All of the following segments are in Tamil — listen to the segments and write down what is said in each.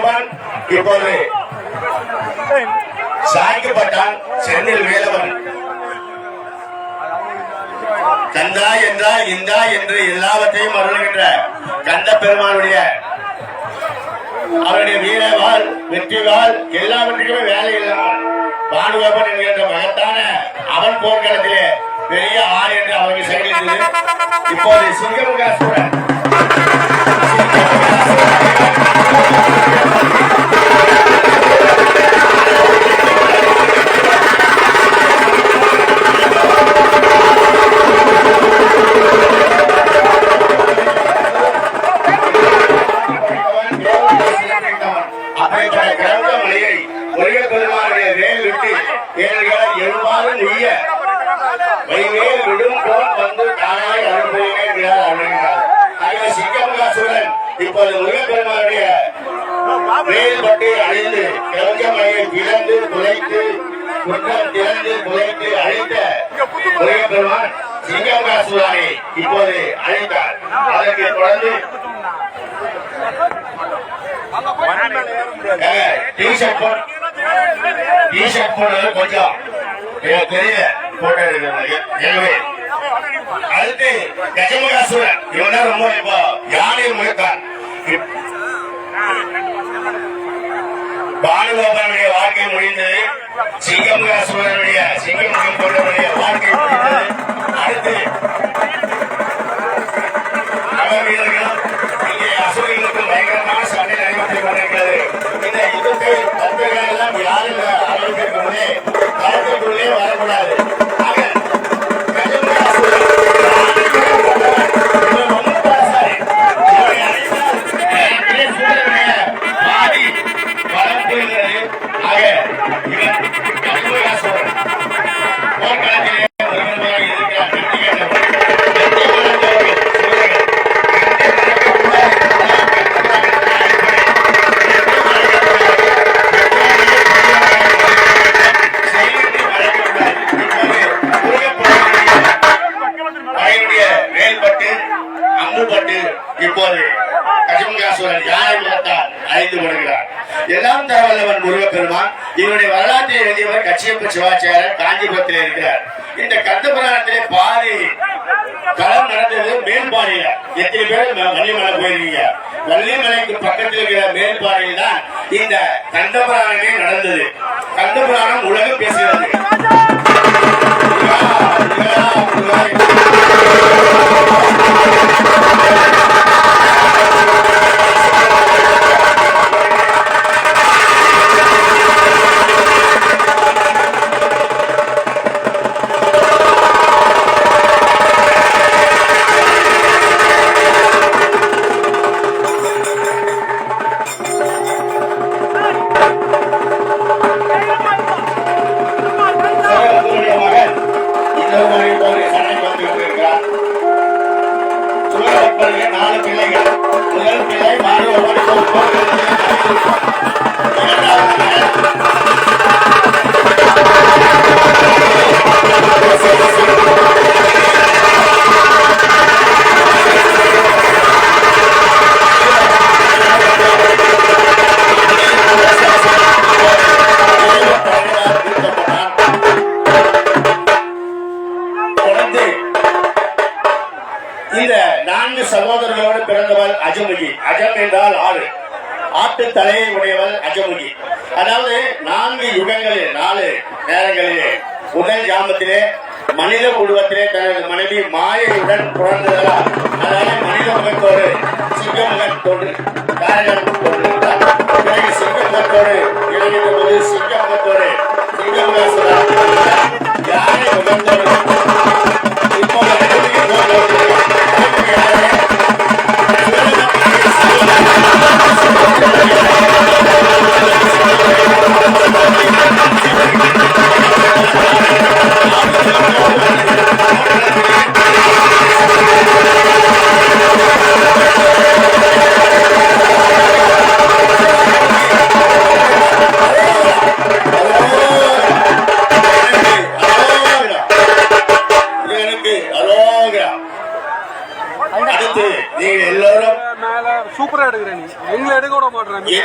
ராஜகோபால் இப்போது சாய்க்கப்பட்டான். செந்தில் வேலவன் கந்தா என்றால் இந்தா என்று எல்லாவற்றையும் அருள்கின்ற கந்த பெருமானுடைய அவருடைய வீரவாள் வெற்றிவாள் எல்லாவற்றுக்குமே வேலை இல்லாமல் பானுகோபன் என்கின்ற மகத்தான அவன் போர்க்களத்திலே பெரிய ஆள் என்று அவருக்கு செயல்பட்டது. இப்போது சிங்கமுகாசுரன் இப்போது முருகப்பெருமானுடைய வேல்பட்டு அழிந்து கிழக்கமலையை திறந்து துளைத்து குற்றம் திறந்து துளைத்து அழித்த முருகப்பெருமான் சிங்கமுகாசுரனை இப்போது அழித்தார். அதற்கு தொடர்ந்து டிஷர்ட் போடுறது கொஞ்சம் தெரியல போட்டோ. அடுத்து கஜமுகாசுரன் இவன் தான் ரொம்ப இப்போ யானையில் முயற்கான். பானுகோபனுடைய வாழ்க்கை முடிந்தது. சிங்கமுகாசுரனுடைய சிங்கமுகம் கொண்டவனுடைய வாழ்க்கை முடிந்தது. அடுத்து வீரர்களும் இங்கே அசுரர்களுக்கும் பயங்கரமான சண்டை நடைபெற்றுக் கொண்டிருக்கிறது. இந்த யுத்தத்தை தத்துவங்கள் எல்லாம் யாரும் ஆரம்பிக்க முன்னே களத்திற்குள்ளே வரக்கூடாது. எல்லாம் தரவல்லவன் முருகப்பெருமான் இவருடைய வரலாற்றை எழுதியவர் கச்சியப்ப சிவாச்சாரியர் காஞ்சிபுரத்தில் இருக்கிறார். இந்த கந்த புராணத்திலே பாதி களம் நடந்தது மேல்பாறையில. எத்தனை பேர் வள்ளிமலை போயிருக்கீங்க? வள்ளிமலைக்கு பக்கத்தில் இருக்கிற மேல்பாறையில் தான் இந்த கந்த புராணமே நடந்தது. கந்த புராணம் உலகம் பேசுகிறது. இந்த 4 சகோதரர்களோடு பிறந்தவள் அஜமுகி. அஜம் என்றால் ஆறு, ஆட்டு தலையை உடையவள் அஜமுகி. அதாவது 4 யுகங்களில் 4 நேரங்களிலே முதல் ஜாமத்திலே மனித உருவத்திலே தனது மனைவி மாயையுடன் பிறந்ததால் அதாவது மனித முகத்தோடு சிங்கமுகத்தோடு தோன்றுகிறார். பிறகு சிங்கமுகத்தோடு இணைந்த போது சிங்கமுகத்தோடு சிங்கமுகேஸ்வரர் யானை முகத்தோடு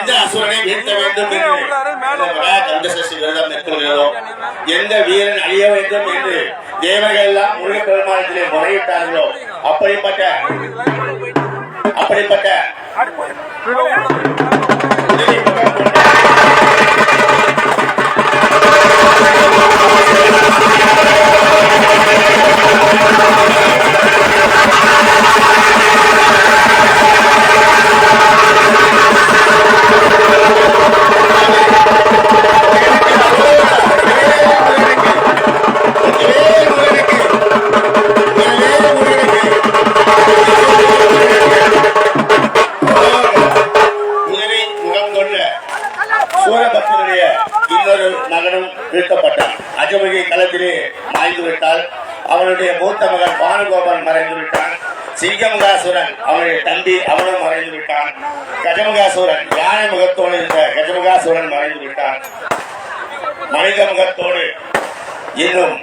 எந்த அசுரனை வீழ்த்த வேண்டும் என்று கந்தசஷ்டி விரதம் மேற்கொள்கிறதோ, எந்த வீரன் அழிய வேண்டும் என்று தேவர்கள் எல்லாம் முருகப்பெருமானத்திலே முறையிட்டார்களோ, அப்படிப்பட்ட சூரபத்மனுடைய இன்னொரு மகனும் வீழ்த்தப்பட்டான். அஜமுகி களத்திலே மாய்ந்து விட்டால். அவனுடைய மூத்த மகன் பானுகோபன் மறைந்து விட்டான். சிங்கமுகாசுரன் அவனுடைய தம்பி அவனும் மறைந்து விட்டான். கஜமுகாசுரன் யானை முகத்தோடு இருந்த கஜமுகாசுரன் மறைந்து விட்டான். மனித முகத்தோடு இன்னும்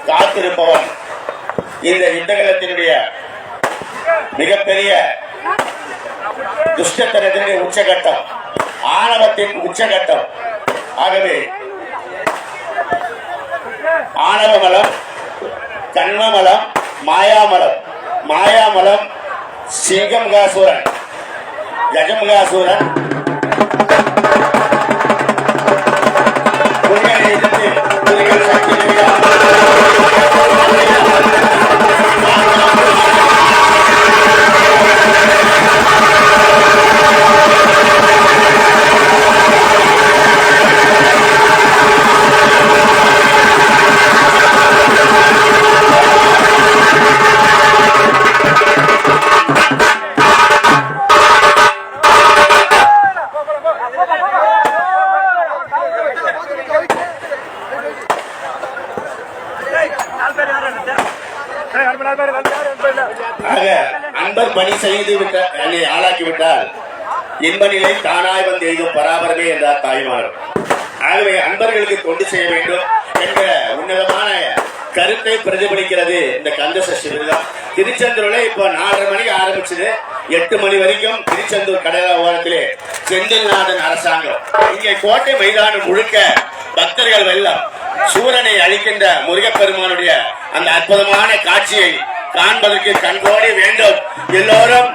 காத்திருப்பவன் இந்த யுத்தகலத்தினுடைய மிகப்பெரிய துஷ்டத்தனத்தினுடைய உச்சகட்டம், ஆணவத்தின் உச்சகட்டம். ஆகவே ஆணவமலம், கண்மமலம், மாயாமலம். மாயாமலம் சிங்கமுகாசுரன், கஜமுகாசுரன் அன்பர் பணி செய்து ஆளாக்கிவிட்டால் இன்ப நிலை தானாய் வந்து எய்தும் பராபரமே என்றார் தாய்மார். ஆகவே அன்பர்களுக்கு தொண்டு செய்ய வேண்டும் என்ற உன்னதமான கருத்தை பிரதிபலிக்கிறது இந்த கந்தசஷ்டி விரதம். திருச்செந்தூர்ல இப்போ 4:30 மணிக்கு ஆரம்பிச்சது, 8 மணி வரைக்கும் திருச்செந்தூர் கடல ஓரத்திலே செந்தில்நாதன் அரசாங்கம். இங்கே கோட்டை மைதானம் முழுக்க பக்தர்கள் வெள்ளம். சூரனை அழிக்கின்ற முருகப்பெருமானுடைய அந்த அற்புதமான காட்சியை காண்பதற்கு கண்கோடி வேண்டும். எல்லோரும்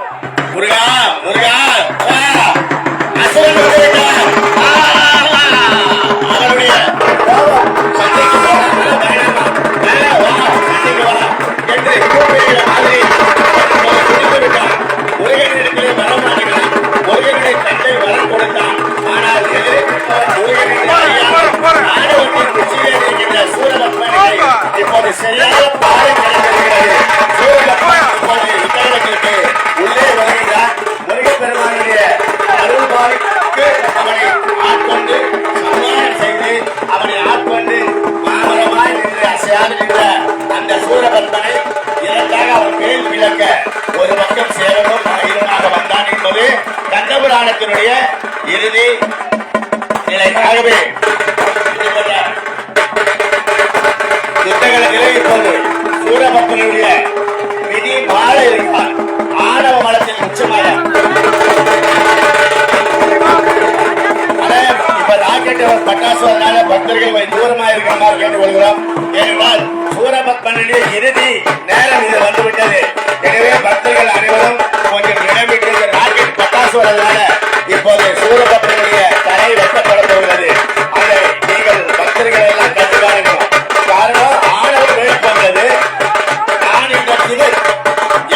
முருகா முருகா அசுரன் அவருடைய சந்தைக்கு என்று கூப்பிடுகிற மாதிரி முருகனிடத்திலே வரம் வாங்கினான். முருகனுடைய தந்தை வரம் கொடுத்தான். ஆனால் ஆணவத்தின் உச்சியிலே இருக்கின்ற சூரபத்மனை இப்போது சரியான பாடம் கிடைக்கிறது. உள்ளே வருகிறார். முருகப்பெருமானுடைய அருள்பாய்க்கு அவனை ஆட்கொண்டு சன்மானம் செய்து அவனை ஆட்கொண்டு மாமரமாய் நின்று அசையாது நின்ற அந்த சூரபத்மனை இதற்காக அவன் மேல் விளக்க ஒரு பக்கம் சேரனும் மகிழனாக வந்தான் என்பது கந்தபுராணத்தினுடைய இறுதி நிலையாகவே யுத்தகலத்திலே இப்போது சூரபத்மனுடைய விதி மாற இருக்கிறார். ஆணவ மலத்தின் உச்சமாக இப்ப ராக்கெட் பட்டாசு அதனால பக்தர்கள் தூரமாக இருக்கிற மாதிரி கேட்டுக்கொள்கிறோம். ஏனென்றால் சூரபத்மனுடைய இறுதி நேரம் இது வந்துவிட்டது. எனவே பக்தர்கள் அனைவரும் கொஞ்சம் இடமிட்டு ராக்கெட் பட்டாசு அதனால இப்போது சூரபத்மனுடைய தலை வெட்டப்பட போகிறது. அதை நீங்கள் பக்தர்கள் எல்லாம் கற்றுக்காரணும். காரணம் ஆணவம் வேட்பது நான் இந்த சிவர்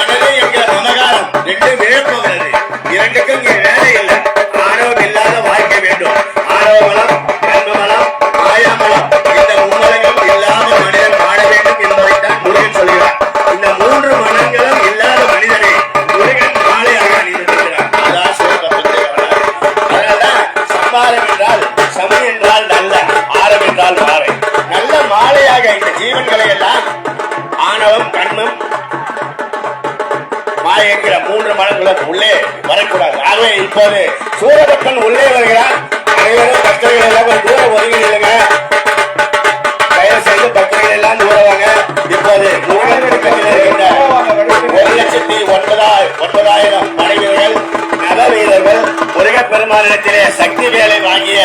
எனவே என்கிற மமகாரம் ரெண்டு விழப்போகிறது. இரண்டுக்கும் இங்கே வேலை இல்லை. ஆணவம் இல்லாத வாழ்க்கை வேண்டும். ஆணவ மலம், கர்ம மலம், மாயாமலம் இந்த மும்மலங்களும் இல்லாமல் மனிதன் வாழ வேண்டும் என்பதைத்தான் முருகன் சொல்கிறார். இந்த 3 மனங்களும் இல்லாத மனிதனை முருகன் மாலையாக அணிந்திருக்கிறார். அதான் சிவபக்தனுடைய வரலாறு. அதனால்தான் சம்பாரம் என்றால் சமி என்றால் நல்ல, ஆரம் என்றால் மாறை. நல்ல மாலையாக இந்த ஜீவன்களை எல்லாம் ஆணவம், கண்மம், மாயங்கிற 3 மனங்களும் உள்ளே வரக்கூடாது. ஆகவே இப்போது சூரபத்மன் உள்ளே வருகிறார். அனைவரும் பக்தர்கள் எல்லாம் தூரம் ஒதுங்கி நில்லுங்க. தயவு செய்து பக்தர்கள் எல்லாம் தூரவாங்க. இப்போது முருகன் பக்கத்தில் இருக்கின்ற 1,09,000 படை வீரர்கள், நவ வீரர்கள், முருகப்பெருமான் முருகப்பெருமானிடத்திலே சக்தி வேலை வாங்கிய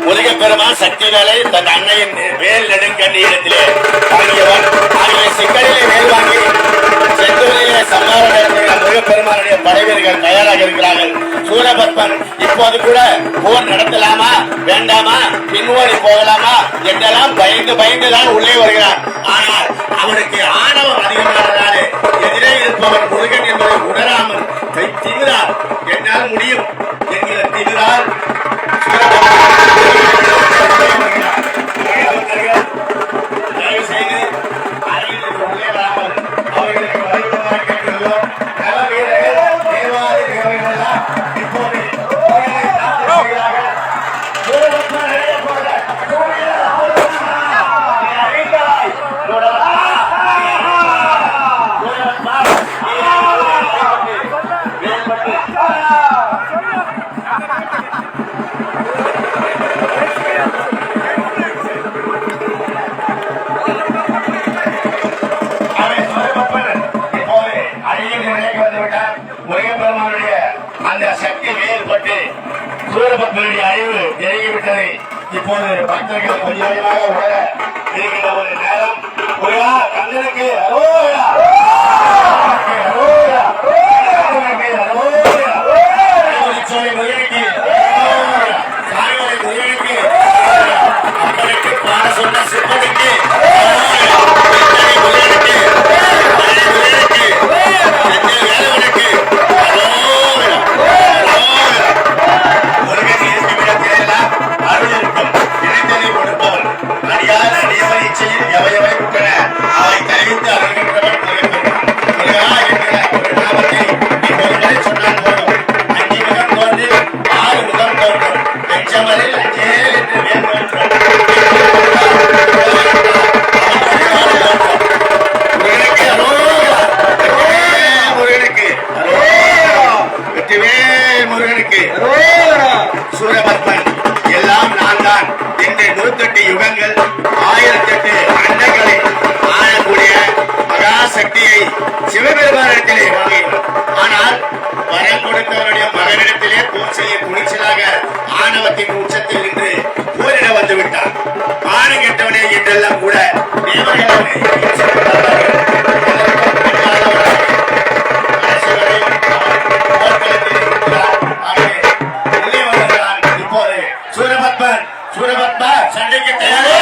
முருகப்பெருமான் சக்தி வேலை தன் அன்னையின் வேல் நெடுங்கண்ணியிடத்திலே வாங்கியவர். ஆகிய சிக்கலிலே வேல் வாங்கி செந்தூரிலே சம்மாரம் முருகப்பெருமானுடைய படைவீரர்கள் தயாராக இருக்கிறார்கள். சூரபத்மன் இப்போது கூட போர் நடத்தலாமா வேண்டாமா பின்வோடி போகலாமா என்றெல்லாம் பயந்து பயந்துதான் உள்ளே வருகிறார். ஆனால் அவனுக்கு ஆணவம் அதிகமானதாலே எதிரே இருப்பவன் முருகன் என்பதை உணராமல் திமிரார் என்னால் முடியும் என்கிற திமிரால் தயவு செய்து அருகில் உள்ளே வராமல் அவர்களுக்கு வழிபடுமாறு கேட்டுள்ளோம். நல வீரர்கள் தேவாதி தேவர்கள் எல்லாம் இப்போது முருகப்பெருமானுடைய அந்த சக்தி வேறுபட்டு சூரபத்மனுடைய அழிவு நெருங்கிவிட்டது. இப்போது பக்தர்கள் கொஞ்சம் கொஞ்சமாக உணர இருக்கின்ற ஒரு நேரம். முருகா கந்தனுக்கு அரோகரா, அரோகரா, முருகனுக்கு சாய்வரை முருகனுக்கு அப்பனுக்கு பாட சொன்ன சிற்பனுக்கு முருகனுக்கு சூரபத்மன் எல்லாம் நான் தான் என்று 108 யுகங்கள் 1008 அண்டங்களை ஆளக்கூடிய மகாசக்தியை சிவபெருமானிடத்திலே வாங்கினார். ஆனால் வரம் கொடுத்தவருடைய மகனிடத்திலே போர் செய்ய துணிச்சலாக ஆணவத்தின் உச்சத்தில் நின்று போரிட வந்து விட்டார். ஆணை கெட்டவனே என்றெல்லாம் கூட தேவர்களே சூரபத்மா சண்டைக்கு தயாரா?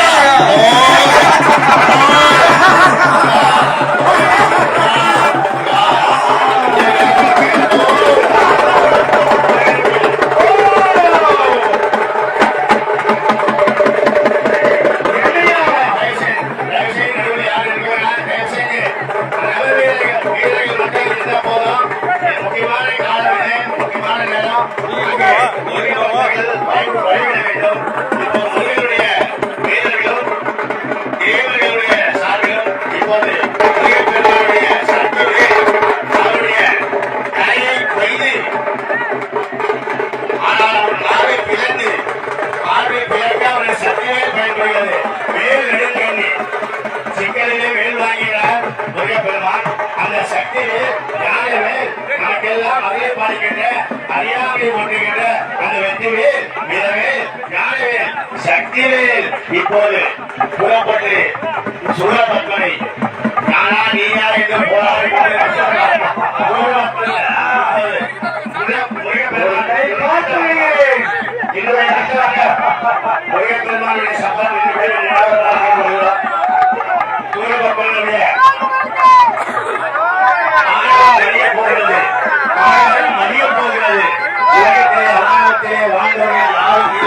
சக்திவேல் இப்போது புறப்பட்டு சூரபத்மனை நானா நீயா என்று முருகப்பெருமானுடைய சபதம் சூரபத்மனுடைய மடிய போகிறது, மடிய போகிறது. உலகத்திலே ஆணவத்திலே வாழ்ந்தவர்கள் யாரும்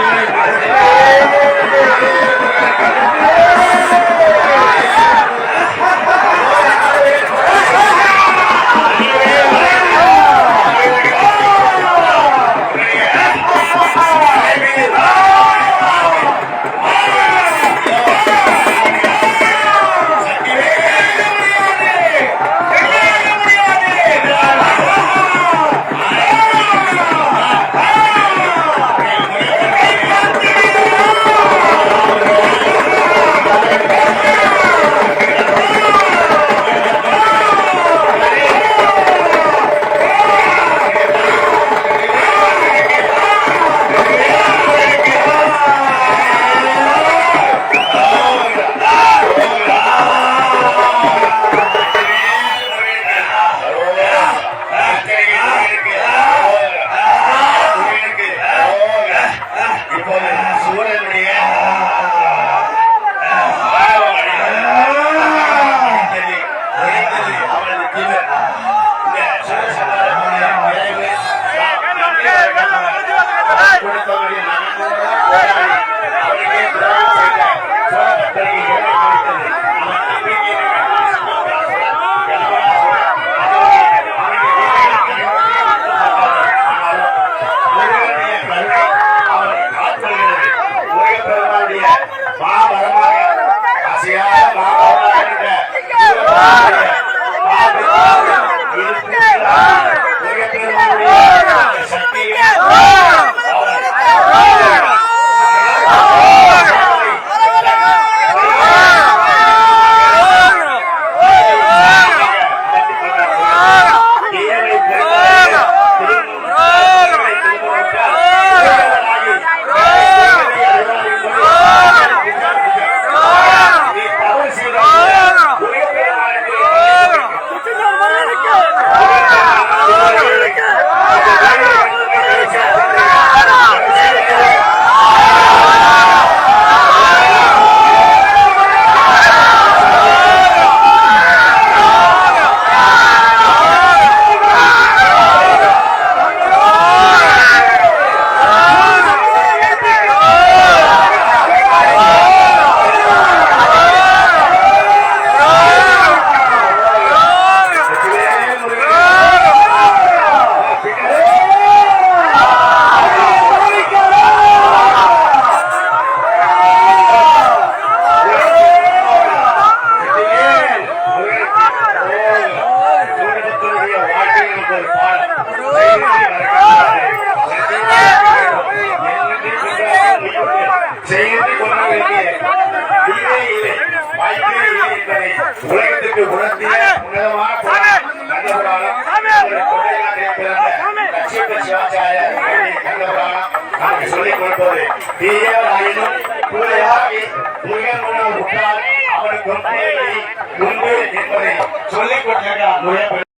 இப்போது சூரனுடைய அவனது தீவிர இந்த சூரசம்ஹாரத்துடைய விளைவு கொடுத்தவருடைய அவனுக்கே துரோகம் செய்த சோழபக்தருக்கு இழை கொடுத்தது. அவன் நம்பிக்கையை உலகத்திற்கு உணர்த்திய உன்னதமான நமக்கு சொல்லிக் கொடுப்பது தீயவராயினும் கூலையாகி முயல் அவனுக்கு முன்பு என்பதை சொல்லிக் கொடுத்தார்.